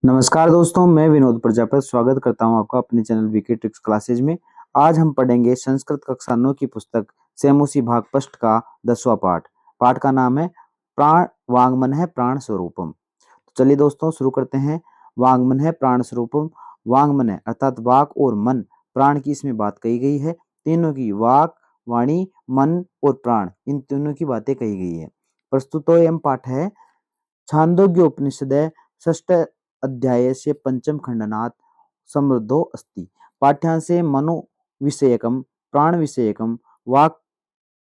नमस्कार दोस्तों, मैं विनोद प्रजापति स्वागत करता हूं आपका अपने चैनल वीके ट्रिक्स क्लासेज में। आज हम पढ़ेंगे संस्कृत कक्षा 9 की पुस्तक सेमुसी भाग पष्ट का 10वां पाठ। पाठ का नाम है प्राण वांगमन है प्राण स्वरूपम। तो चलिए दोस्तों शुरू करते हैं। वांगमन है प्राण स्वरूपम। वांगमन है अर्थात वाक और मन प्राण की इसमें बात कही गई है। तीनों की वाक, वाणी, मन और प्राण, इन तीनों की बातें कही गई है। प्रस्तुतोयम पाठ है छांदोग्य उपनिषद षष्ठ अध्याय से पंचम खंडनात् समृद्धो अस्ति। पाठ्यांशे मनो विषयकम प्राण विषयकम वाक्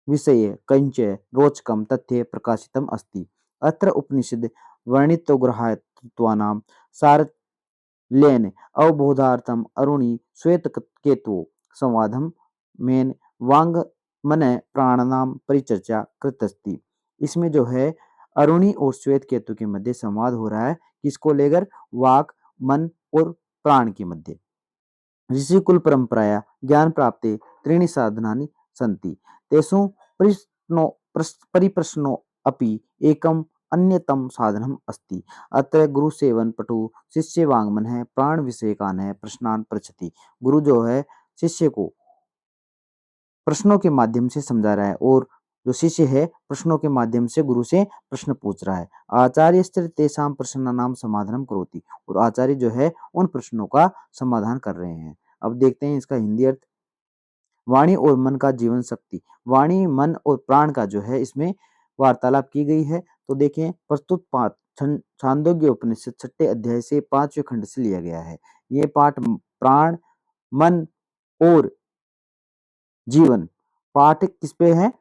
विषये कंच रोचकम तथ्ये प्रकाशितम अस्ति। अत्र उपनिषद वर्णितोग्रहात्वानां सारल्येन अवबोधार्थम अरुणि श्वेतकेतु संवादम मेन वांग मन प्राणानाम परिचर्चा कृतस्ति। इसमें जो है अरुणि और श्वेत केतु के मध्य संवाद हो रहा है। किसको लेकर? वाक, मन और प्राण के मध्य। ऋषिकुल परंपराया ज्ञान प्राप्ति त्रीणि साधनानि सन्ति तेषु परिप्रश्नो अपि एकम अन्यतम साधनम अस्ति। अत्र गुरु सेवन पटु शिष्य वांगमन है प्राण विषयकान है प्रश्नान पृच्छति। गुरु जो है शिष्य को प्रश्नों के माध्यम से समझा रहा है और जो शिष्य है प्रश्नों के माध्यम से गुरु से प्रश्न पूछ रहा है। आचार्य स्थिर तेषां प्रश्नानां समाधानम करोति, और आचार्य जो है उन प्रश्नों का समाधान कर रहे हैं। अब देखते हैं इसका हिंदी अर्थ। वाणी और मन का जीवन शक्ति। वाणी, मन और प्राण का जो है इसमें वार्तालाप की गई है। तो देखें प्रस्तुत पाठ छांदोग्य उपनिषद 6 अध्याय से 5वें खंड से लिया गया है। ये पाठ प्राण, मन और जीवन, पाठ किस पे है?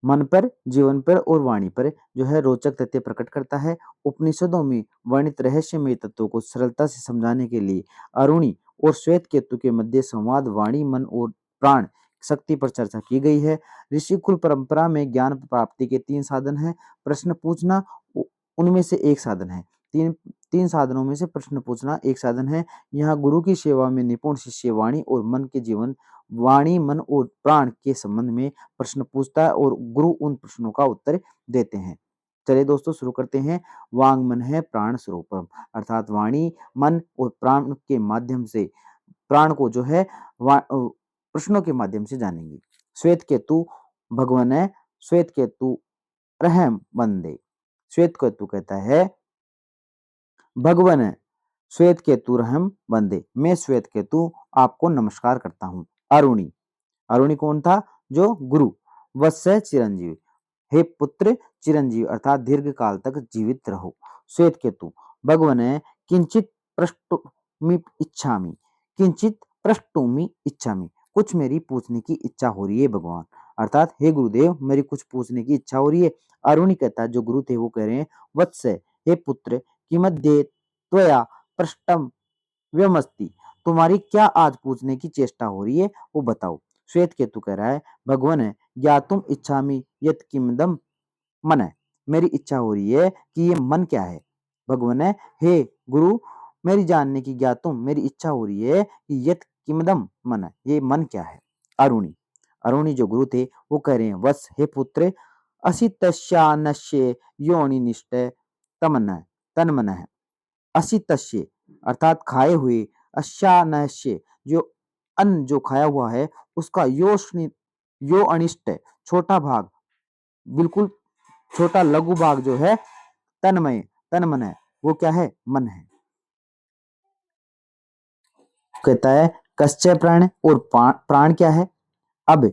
मन पर, जीवन पर और वाणी पर जो है रोचक तथ्य प्रकट करता है। उपनिषदों में वर्णित रहस्यमय तत्वों को सरलता से समझाने के लिए अरुणि और श्वेत केतु के मध्य संवाद वाणी, मन और प्राण शक्ति पर चर्चा की गई है। ऋषिकुल परंपरा में ज्ञान प्राप्ति के 3 साधन हैं। प्रश्न पूछना उनमें से एक साधन है। तीन साधनों में से प्रश्न पूछना एक साधन है। यहाँ गुरु की सेवा में निपुण शिष्य वाणी और मन के जीवन, वाणी, मन और प्राण के संबंध में प्रश्न पूछता है और गुरु उन प्रश्नों का उत्तर देते हैं। चलिए दोस्तों शुरू करते हैं। वांगमन है प्राण स्वरूपम, अर्थात वाणी, मन और प्राण के माध्यम से प्राण को जो है प्रश्नों के माध्यम से जानेंगे। श्वेत केतु भगवान है, श्वेत केतु रहम बंदे। श्वेत केतु कहता है भगवान है, श्वेत केतु रहम बंदे, मैं श्वेत केतु आपको नमस्कार करता हूँ। अरुणि, अरुणि कौन था? जो गुरु। वत्स्य चिरंजीवी, हे पुत्र चिरंजीवी अर्थात दीर्घ काल तक जीवित रहो। श्वेत केतु भगवान है किंचित प्रष्टुमि इच्छामि, किंचित प्रष्टुमि इच्छामि, कुछ मेरी पूछने की इच्छा हो रही है भगवान, अर्थात हे गुरुदेव मेरी कुछ पूछने की इच्छा हो रही है। अरुणि कहता है जो गुरु थे वो कह रहे हैं वत्स्य, हे पुत्र किमद्ये त्वया पृष्टम व्यमस्ति, तुम्हारी क्या आज पूछने की चेष्टा हो रही है वो बताओ। श्वेत केतु कह रहा है भगवान है ज्ञातुम इच्छामि यत् किमदम मन है, मेरी इच्छा हो रही है कि ये मन क्या है। भगवान है हे गुरु मेरी जानने की ज्ञातुम, मेरी इच्छा हो रही है कि यत् किमदम मन है, ये मन क्या है। अरुणि, अरुणि जो गुरु थे वो कह रहे हैं वत्स, हे पुत्र असितस्यानश्य योनिनिष्ठ तमन है तन्मन है। असितस्य अर्थात खाए हुए, अश्यानस्य जो अन्न जो खाया हुआ है उसका यो अनिष्ट छोटा भाग, बिल्कुल छोटा लघु भाग जो है तन्मय तन मन है, वो क्या है? मन है। कहता है कश्चय प्राण, और प्राण क्या है? अब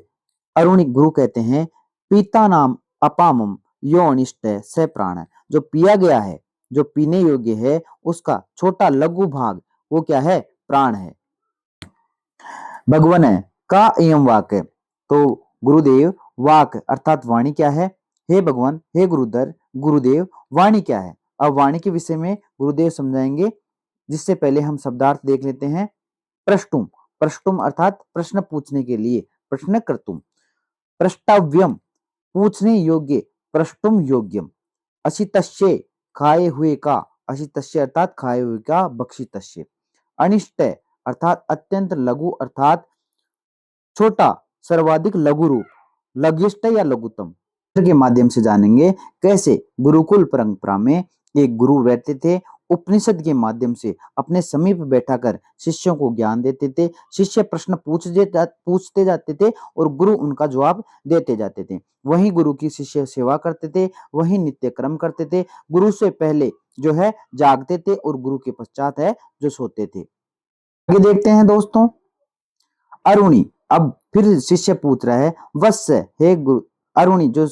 अरुणि गुरु कहते हैं पीता नाम अपामम यो अनिष्ट स प्राण है, जो पिया गया है, जो पीने योग्य है उसका छोटा लघु भाग वो क्या है? प्राण है। भगवान है का एवं वाक है, तो गुरुदेव वाक अर्थात वाणी क्या है? हे भगवान, हे गुरुदेव वाणी क्या है? अब वाणी के विषय में गुरुदेव समझाएंगे, जिससे पहले हम शब्दार्थ देख लेते हैं। प्रष्टुम, प्रष्टुम अर्थात प्रश्न पूछने के लिए, प्रश्न कर्तुम। प्रष्टव्यम पूछने योग्य, प्रष्टुम योग्यम। अशितस्य खाए हुए का, अशितस्य अर्थात खाए हुए का, भक्षितस्य। अनिष्ट अर्थात अत्यंत लघु अर्थात छोटा, सर्वाधिक लघु रूप, लघिष्ठ या लघुतम के माध्यम से जानेंगे कैसे गुरुकुल परंपरा में एक गुरु रहते थे उपनिषद के माध्यम से अपने समीप बैठाकर शिष्यों को ज्ञान देते थे। शिष्य प्रश्न पूछते जाते थे और गुरु उनका जवाब देते जाते थे। वहीं गुरु की शिष्य सेवा करते थे, वहीं नित्य कर्म करते थे। गुरु से पहले जो है जागते थे और गुरु के पश्चात है जो सोते थे। आगे देखते हैं दोस्तों, अरुणी। अब फिर शिष्य पूछ रहा है, वत्स हे गुरु। अरुणी जो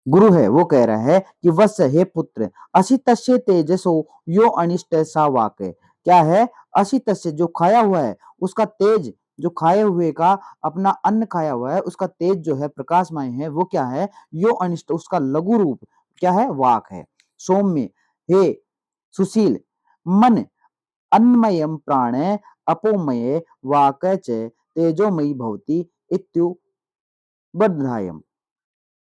गुरु है वो कह रहा है कि वत्स हे पुत्र, असी तस्य तेजसो यो अनिष्ट सा वाक है। क्या है? असी तस्य जो खाया हुआ है उसका तेज, जो खाए हुए का अपना अन्न खाया हुआ है उसका तेज जो है प्रकाशमय है, वो क्या है? यो अनिष्ट उसका लघु रूप क्या है? वाक है। सौम्य हे सुशील, मन अन्मयम प्राण अपोमये वाक च तेजोमयी भवति इत्युबधायम।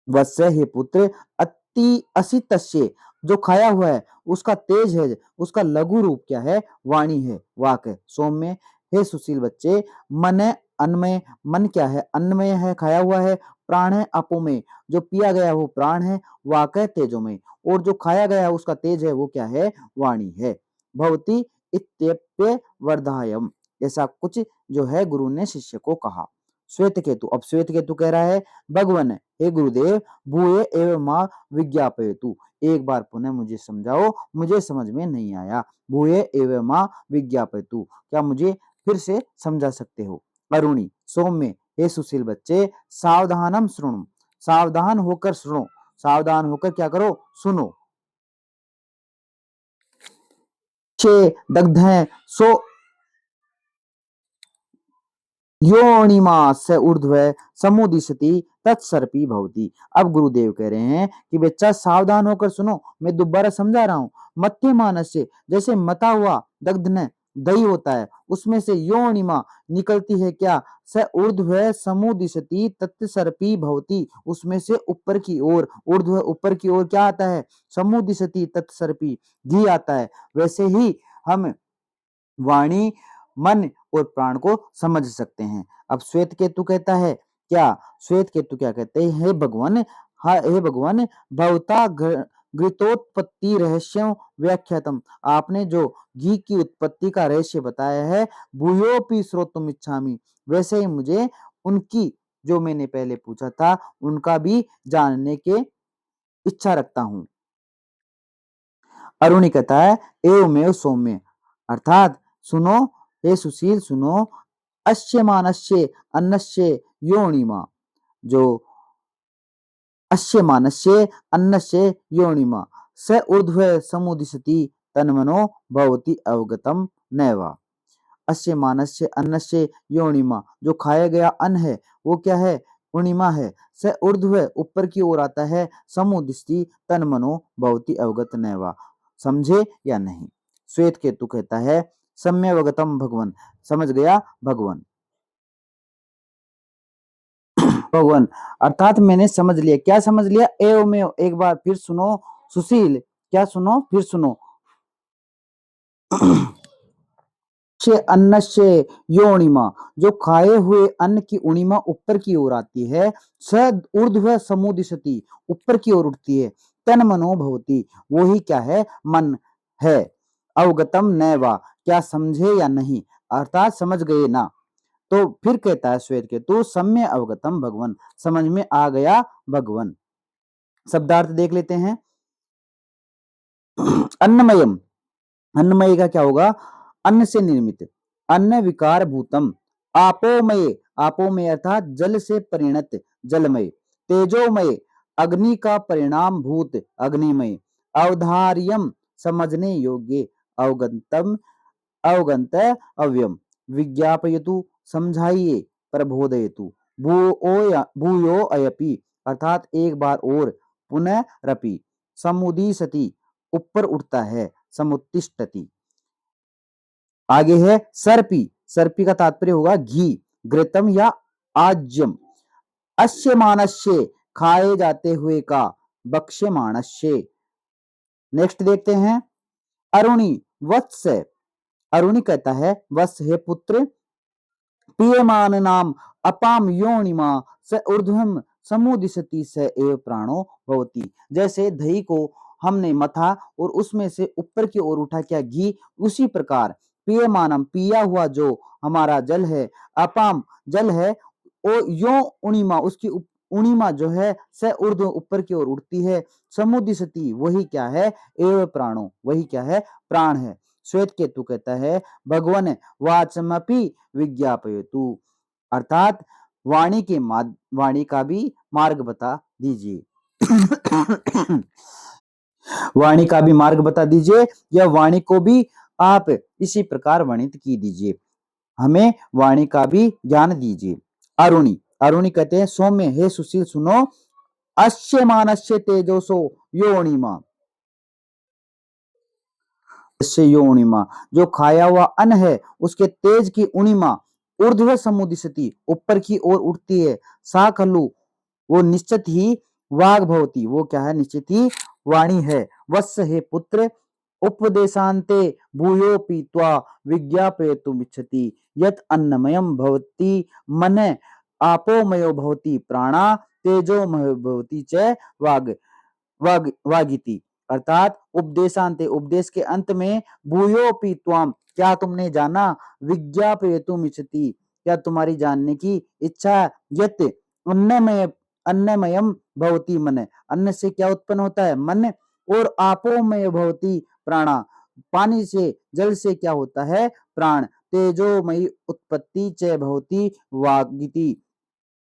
वत्स हे पुत्र, अति असितस्य जो खाया हुआ है उसका तेज है, उसका लघु रूप क्या है? वाणी है, वाक है। सौम्य हे सुशील बच्चे, मन है अन्नमय, मन क्या है? अन्नमय है, खाया हुआ है। प्राण है अपोमय, जो पिया गया वो प्राण है। वाक है तेजोमय, और जो खाया गया है उसका तेज है वो क्या है? वाणी है। भवती इत्यप्य वर्धायम, ऐसा कुछ जो है गुरु ने शिष्य को कहा। श्वेत केतु, अब श्वेत केतु कह रहा है, भगवन हे गुरुदेव, भूये एवं मां विज्ञापयतु, एक बार पुनः मुझे समझाओ, मुझे समझ में नहीं आया। भूये एवं मां विज्ञापयतु, क्या मुझे फिर से समझा सकते हो? अरुणी सौम्य हे सुशील बच्चे, सावधानम सुनो, सावधान होकर सुनो, सावधान होकर क्या करो? सुनो। चे दग्ध सो योनिमा से ऊर्ध्व समुदिशति तत्सर्पी भवती। अब गुरुदेव कह रहे हैं कि बच्चा सावधान होकर सुनो, मैं दोबारा समझा रहा हूं। मत्स्य मानस से, जैसे मता हुआ दग्ध ने दही होता है, उसमें से योनिमा निकलती है क्या? स ऊर्ध्व समुदिशति तत्सर्पी भवती, उसमें से ऊपर की ओर, ऊर्ध्व ऊपर की ओर क्या आता है? समुदिशति तत्सर्पी घी आता है। वैसे ही हम वाणी, मन और प्राण को समझ सकते हैं। अब श्वेत केतु कहता है क्या? श्वेत केतु क्या कहते हैं? हे भगवान, हाँ हे भगवान, भवता घृतोत्पत्ति रहस्यम व्याख्यातम, आपने जो घी की उत्पत्ति का रहस्य बताया है, भूयोपि श्रोतुम इच्छामि, वैसे ही मुझे उनकी, जो मैंने पहले पूछा था उनका भी जानने के इच्छा रखता हूं। अरुणि कहता है, एवमेव सौम्य, अर्थात सुनो हे सुशील सुनो, अस्य मानस्य अन्नस्य योनिमा, जो अस्य मानस्य अन्नस्य योनिमा स ऊर्ध्व समुदिशति तन्मनो भवति अवगतम नैवा। अस्य मानस्य अन्नस्य योनिमा, जो खाया गया अन्न है वो क्या है? पूर्णिमा है। स ऊर्ध्व ऊपर की ओर आता है, समुदिष्टि तन्मनो भवति अवगत नैवा, समझे या नहीं? श्वेत केतु कहता है, सम्यवगतम भगवन, समझ गया भगवन। भगवन अर्थात मैंने समझ लिया। क्या समझ लिया? एवमेव, एक बार फिर सुनो सुशील, क्या सुनो? फिर सुनो। से अन्न से योनिमा, जो खाए हुए अन्न की उणिमा ऊपर की ओर आती है। स ऊर्ध्व समुदिशति, ऊपर की ओर उठती है। तन मनो भवति, वो ही क्या है? मन है। अवगतम नैवा, क्या समझे या नहीं? अर्थात समझ गए ना? तो फिर कहता है श्वेत के, तो सम्य अवगतम भगवन, समझ में आ गया भगवन। शब्दार्थ देख लेते हैं। अन्नमयम, अन्नमय का क्या होगा? अन्न से निर्मित, अन्न विकार भूतम। आपोमय, आपोमय अर्थात जल से परिणत, जलमय। तेजोमय, अग्नि का परिणाम भूत, अग्निमय। अवधार्यम, समझने योग्य। अवगंतम, अवगंत अव्यम। विज्ञापयतु, समझाइए। प्रबोधयतु, भूयो अयपि, अर्थात एक बार और। पुनः रपि, समुदीसति, ऊपर उठता है। समुत्तिष्ठति। आगे है सर्पी, सर्पी का तात्पर्य होगा घी, घृतम या आज्यम। अश्य मानस्य, खाए जाते हुए का। बक्ष्य मानस्य। नेक्स्ट देखते हैं, अरुणी वत्स, अरुणी कहता है, वत्स है पुत्र, पीयमान नाम अपाम योनिमा स ऊर्ध्वम समुदिशति स एव प्राणो भवति, जैसे दही को हमने मथा और उसमें से ऊपर की ओर उठा क्या घी, उसी प्रकार पीयमानम पिया हुआ जो हमारा जल है, अपाम जल है, ओ यो उणिमा उसकी उणिमा जो है स ऊर्ध्व ऊपर की ओर उठती है, समुदिशति वही क्या है, एव प्राणो वही क्या है, प्राण है। श्वेत केतु कहता है भगवन वाचमपि विज्ञापयतु, अर्थात वाणी का भी मार्ग बता दीजिए। वाणी का भी मार्ग बता दीजिए, या वाणी को भी आप इसी प्रकार वर्णित की दीजिए, हमें वाणी का भी ज्ञान दीजिए। अरुणी अरुणी कहते हैं सौम्य हे सुशील सुनो, अश्य मानस्य तेजोसो योनिमा, से योनिमा जो खाया हुआ अन्न है उसके तेज की उणिमा ऊर्ध्व समुदिशति ऊपर की ओर उठती है, सा खलु वो निश्चित ही वाग भवती वो क्या है, निश्चित ही वाणी है। वत्स हे पुत्र, उपदेशांते भूयो पीत्वा विज्ञापयतुम इच्छति, यत अन्नमयम भवति मन आपोमयो भवति प्राणा तेजोमयो भवति च वाग वागिति, अर्थात उपदेशांते उपदेश के अंत में भूयोपि त्वाम क्या तुमने जाना, विज्ञापयतुम इच्छति क्या तुम्हारी जानने की इच्छा, यत अन्नमय अन्नमयम भवति मन अन्न से क्या उत्पन्न होता है, मन, और आपोमय भवति प्राणा पानी से जल से क्या होता है, प्राण, तेजोमयी उत्पत्ति च भवति वागिति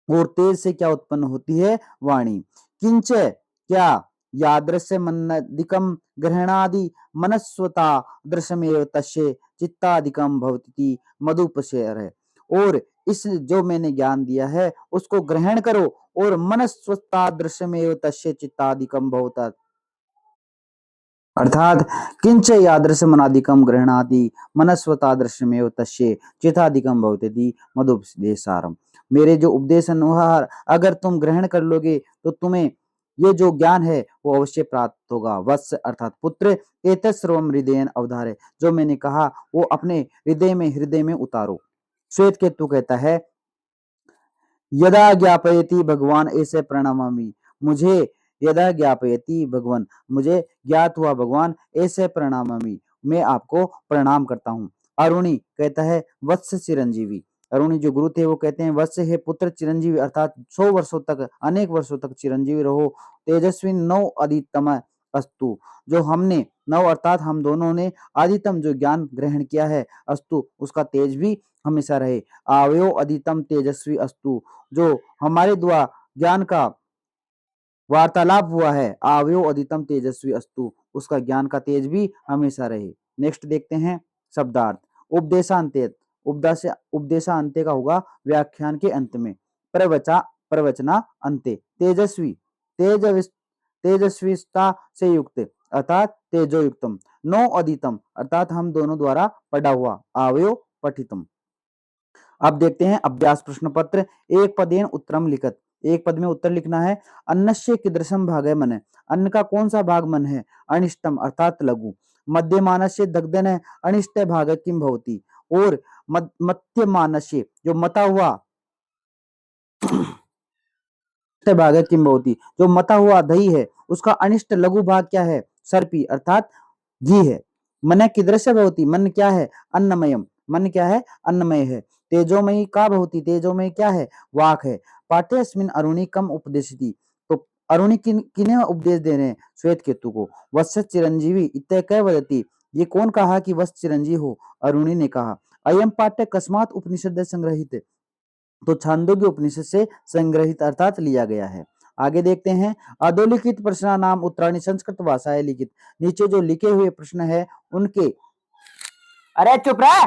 और तेज से क्या उत्पन्न होती है, वाणी। किंच क्या यादृश्य मन्नदिकम ग्रहणादि मनस्वता दृश्यमेव तस्य चित्तादिकम भवति मधुपशयर है, और इस जो मैंने ज्ञान दिया है उसको ग्रहण करो और मनस्वता दृश्यमेव तस्य चित्तादिकम भवता, अर्थात किंच यादृश मनादिकम गृहणाति मनस्वतादृश्यमेव तस्य चितादिकम भवति मधुपदेशारम, मेरे जो उपदेश अनुसार अगर तुम ग्रहण कर लोगे तो तुम्हें ये जो ज्ञान है वो अवश्य प्राप्त होगा। वत्स अर्थात पुत्र, एतत् सर्वम हृदयेन अवधारे जो मैंने कहा वो अपने हृदय में उतारो। श्वेत केतु कहता है यदा ज्ञापयति भगवान ऐसे प्रणमामि, मुझे यदा ज्ञापयति भगवान मुझे ज्ञात हुआ भगवान ऐसे प्रणामामि मैं आपको प्रणाम करता हूँ। अरुणी कहता है वत्स चिरंजीवी, अरुणी जो गुरु थे वो कहते हैं वत्स है पुत्र चिरंजीवी अर्थात 100 वर्षों तक अनेक वर्षों तक चिरंजीवी रहो, तेजस्वी नौ अधितम अस्तु जो हमने नव अर्थात हम दोनों ने आदितम जो ज्ञान ग्रहण किया है, अस्तु उसका तेज भी हमेशा रहे, आवयो अधितम तेजस्वी अस्तु जो हमारे द्वारा ज्ञान का वार्तालाप हुआ है, आवयो अधितम तेजस्वी अस्तु उसका ज्ञान का तेज भी हमेशा रहे। नेक्स्ट देखते हैं शब्दार्थ। उपदेशांत उपदेशांत्य का होगा व्याख्यान के अंत में, प्रवचना अंते तेजस्वी तेज तेजस्विता से युक्त अर्थात तेजोयुक्तम, नो अदितम अर्थात हम दोनों द्वारा पढ़ा हुआ, आवयो पठितम। अब देखते हैं अभ्यास प्रश्न पत्र, एक पदेन उत्तरम लिखत, एक पद में उत्तर लिखना है। अन्नस्य कीदृशम भागय मन, अन्न का कौन सा भाग मन है, अनिष्टम अर्थात लघु, मध्यमानस्य दग्धन है, अनिष्ट भाग किम भवति, और मध्यमानस्य जो मता हुआ भाग किम भवति जो मता हुआ दही है उसका अनिष्ट लघु भाग क्या है, सर्पी अर्थात घी है। मन कीदृश भवति मन क्या है, अन्नमयम मन क्या है, अन्नमय है। तेजोमयी का भवति तेजोमयी क्या है, वाक है। पाठ्यस्मिन अरुणि कम उपदेशति, तो अरुणि किन्हें उपदेश दे रहे हैं, श्वेत केतु को। वत्स चिरंजीवी इत्य कह वदति, ये कौन कहा कि वत्स चिरंजीव हो, अरुणि ने कहा। अयम पाठ्य कस्मात उपनिषद संग्रहित, तो छांदोग्य उपनिषद से संग्रहित अर्थात लिया गया है। आगे देखते हैं अधोलिखित प्रश्न नाम उत्तराणी संस्कृत भाषा लिखित, नीचे जो लिखे हुए प्रश्न है उनके, अरे चुप रहे,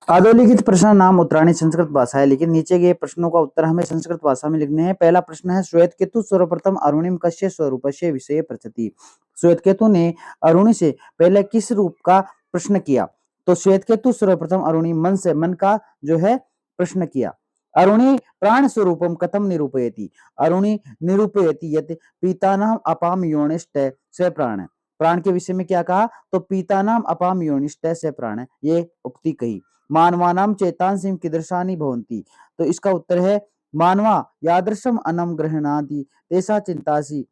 अधोलिखित प्रश्न नाम उत्तराणी संस्कृत भाषा है लेकिन नीचे के प्रश्नों का उत्तर हमें संस्कृत भाषा में लिखने हैं। पहला प्रश्न है श्वेत केतु सर्वप्रथम अरुणिम कस्य स्वरूपस्य विषय पृच्छति, श्वेत केतु ने अरुणि से पहले किस रूप का प्रश्न किया, तो श्वेत केतु सर्वप्रथम अरुणि मन से मन का जो है प्रश्न किया। अरुणि प्राण स्वरूपम कथम निरूपयति, अरुणि निरूपयति यत पीतानाम अपाम योनिष्ट से प्राण, प्राण के विषय में क्या कहा, तो पीतानाम अपाम योनिष्ट से प्राण ये उक्ति कही। मानवानाम चेतांसिम कीदृशानि भवन्ति, तो इसका उत्तर है मानवा यादृशम अनम ग्रहणाति तेसा चिंतासी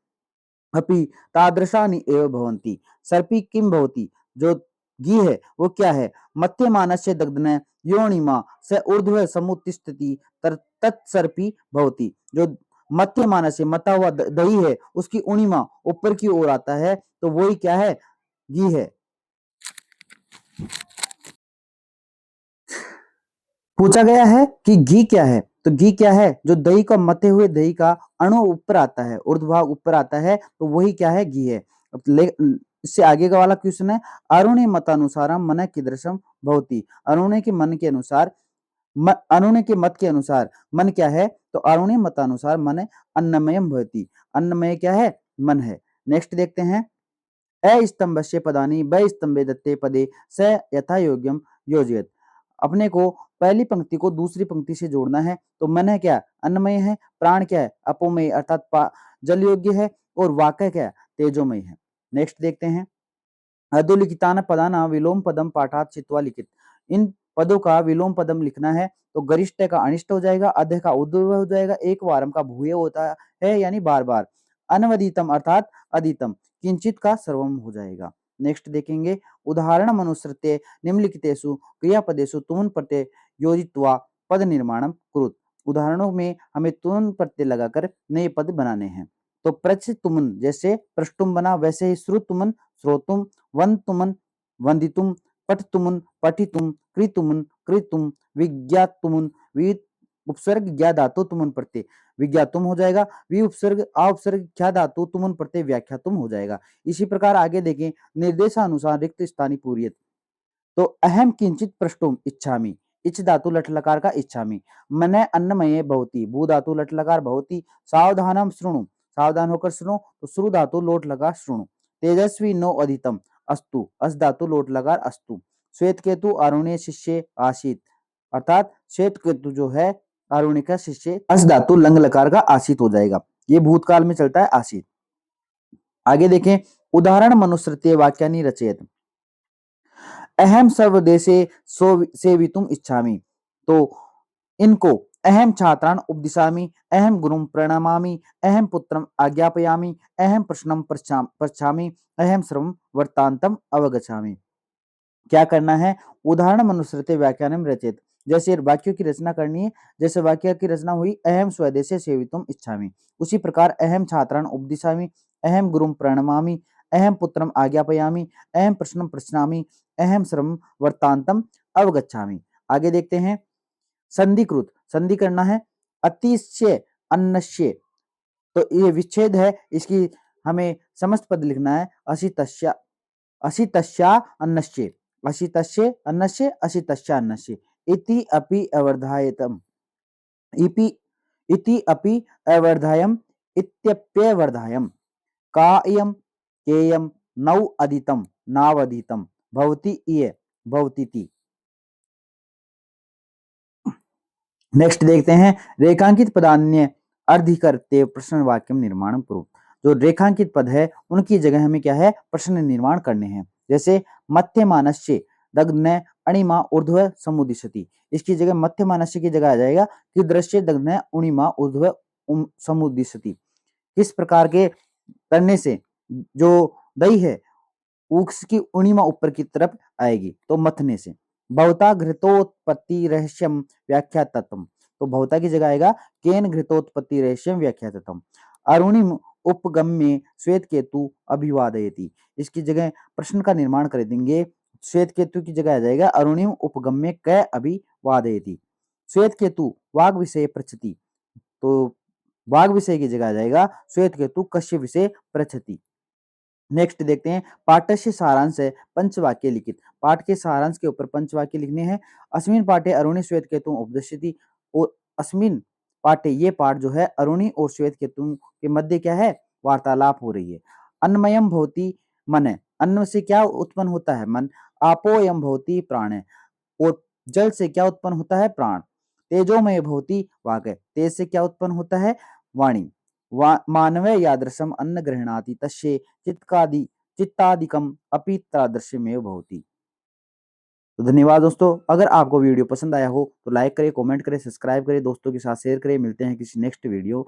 अपि तादृशानि एव भवन्ति। सर्पी किं भवति? जो घी है वो क्या है? मध्यमानस्य दग्धने योनिमा स ऊर्ध्व समुत्तिष्ठति तत्सर्पी भवति। जो मध्यमानस्य मता हुआ दही है उसकी उणिमा ऊपर की ओर आता है तो वही क्या है? घी है। पूछा गया है कि घी क्या है, तो घी क्या है? जो दही का मथे हुए दही का अणु ऊपर आता है, ऊर्ध्वभाग ऊपर आता है तो वही क्या है? घी है। इससे आगे का वाला क्वेश्चन है, अरुणे मतानुसारम मन कीदृशम भवति। अरुणे के मन के अनुसार अरुणे के मत के अनुसार मन क्या है? तो अरुणे मतानुसार मन अन्नमयम भवति। अन्नमय क्या है? मन है। नेक्स्ट देखते हैं, अस्तंभस्य पदानि ब स्तंभे दत्ते पदे स यथा योग्यम योजयत। अपने को पहली पंक्ति को दूसरी पंक्ति से जोड़ना है तो मन है क्या? अन्नमय है। प्राण क्या है? अपोमय अर्थात जल योग्य है। और वाक्य क्या है? तेजोमय है। नेक्स्ट देखते हैं, अधोलिखितान पदाना विलोम पदम पाठात चित्वा लिखित। इन पदों का विलोम पदम लिखना है तो गरिष्ठ का अनिष्ट हो जाएगा, अध का उद्ध हो जाएगा, एक वारम का भूय होता है यानी बार बार, अनवदितम अर्थात अधितम, किंचित का सर्वम हो जाएगा। नेक्स्ट देखेंगे, उदाहरण मनुसृत्य निम्नलिखितेषु क्रियापदेषु तुमुन प्रत्यय योजित्वा पद निर्माणम कुरुत। उदाहरणों में हमें तुमुन प्रत्यय लगाकर नए पद बनाने हैं। तो प्रच तुमुन जैसे प्रष्टुम बना वैसे ही श्रुतुमन श्रोतुम, वंतुमन वंदितुम, पठतुमुन पठितुम, कृतुमुन कृतुम, विज्ञातुमुन वि उपसर्ग ज्ञा धातु तुमुन प्रत्यय विज्ञातुम हो जाएगा। वि उपसर्ग आ उपसर्ग क्या धातु तुमुन प्रत्यय व्याख्यातुम हो जाएगा। इसी प्रकार आगे देखें, निर्देशानुसार रिक्त स्थानी पूर्यत। तो अहम किंचित पृष्ठुम इच्छामि, इच धातु लट लकार का इच्छामि, मने अन्नमये भवति, भू धातु लट लकार भवति, सावधानम शृणु, सावधान होकर सुनो तो श्रु धातु लोट लगा शृणु, तेजस्वी नो अधितम अस्तु, अस धातु लोट लकार अस्तु, श्वेत केतु अरुणीय शिष्य आसीत, अर्थात श्वेत केतु जो है अरुणि का शिष्य, अस धातु लंग लकार का आसीत हो जाएगा। ये भूतकाल में चलता है आसीत। आगे देखें, उदाहरण मनुस्मृत्य वाक्यानि रचयत। अहम सर्वदेशे सेवितुम इच्छामि। तो इनको अहम छात्रान उपदिशामि, अहम गुरुं प्रणमामि, अहम पुत्रम आज्ञापयामि, अहम प्रश्नम पृच्छामि, अहम सर्वं वर्तांतम अवगच्छामि। क्या करना है? उदाहरण मनुस्मृत्य व्याख्यानम रचित, जैसे वाक्यों की रचना करनी है। जैसे वाक्य की रचना हुई, अहम स्वदेशे सेवितुम इच्छामि, उसी प्रकार अहम छात्रान उपदिशामि, अहम गुरुं प्रणमामि, अहम पुत्रम आज्ञापयामि, अहम प्रश्नम पृच्छामि, अहम सर्वं वर्तांतम अवगच्छामि। आगे देखते हैं, संधिकृत संधि करना है, अतिश्य अन्नश्य, तो ये विच्छेद है, इसकी हमें समस्त पद लिखना है, असितस्या असितस्या अन्नस्य, असितस्य अन्नस्य, असितस्या अन्नस्य, इति अपि अवर्धायतम, इति इति अपि अवर्धायम, इत्यप्यवर्धायम, कायम केयम नौ अदितम नावदितम, भवति इय भवतीति। नेक्स्ट देखते हैं, रेखांकित पदान्य अर्धिकर्ते प्रश्न वाक्य निर्माण करो। जो रेखांकित पद है उनकी जगह हमें क्या है? प्रश्न निर्माण करने हैं। जैसे मध्यमानस्य दग्ध्य अणिमा ऊर्ध्व समुदिशति, इसकी जगह मध्यमानस्य की जगह आ जाएगा कि दृश्य दग्ध्य अणिमा ऊर्ध्व समुदिशति। किस प्रकार के करने से जो दही है उसकी उणिमा ऊपर की तरफ आएगी? तो मथने से। भवता घृतोत्पत्ति रहस्यम व्याख्यातम, तो भवता की जगह आएगा केन घृतोत्पत्ति रहस्यम व्याख्यातम। अरुणिम उपगम्य श्वेत केतु अभिवादयति, इसकी जगह प्रश्न का निर्माण कर देंगे। श्वेत केतु की जगह आ जाएगा अरुणिम उपगम्य क अभिवादयति। श्वेत केतु वाग विषय पृच्छति, तो वाग विषय की जगह आ जाएगा श्वेत केतु कश्य विषय पृच्छति। नेक्स्ट देखते हैं, पाठस्य सारांश है पंचवाक्य लिखित। पाठ के सारांश के ऊपर पंचवाक्य लिखने हैं। अस्मिन पाठे अरुणि श्वेत केतु उपदिश्यति, और अस्मिन पाठे ये पाठ जो है अरुणि और श्वेत केतु के मध्य क्या है? वार्तालाप हो रही है। अन्नमयम भवति मन है, अन्न से क्या उत्पन्न होता है? मन। आपोयम भवति प्राण है, और जल से क्या उत्पन्न होता है? प्राण। तेजोमय भवति वाक है, तेज से क्या उत्पन्न होता है? वाणी। मानवे यादृशम अन्न गृह्णाति तस्य चित्तादिकम अपि तादृशमेव भवति। तो धन्यवाद दोस्तों, अगर आपको वीडियो पसंद आया हो तो लाइक करें, कमेंट करें, सब्सक्राइब करें, दोस्तों के साथ शेयर करें। मिलते हैं किसी नेक्स्ट वीडियो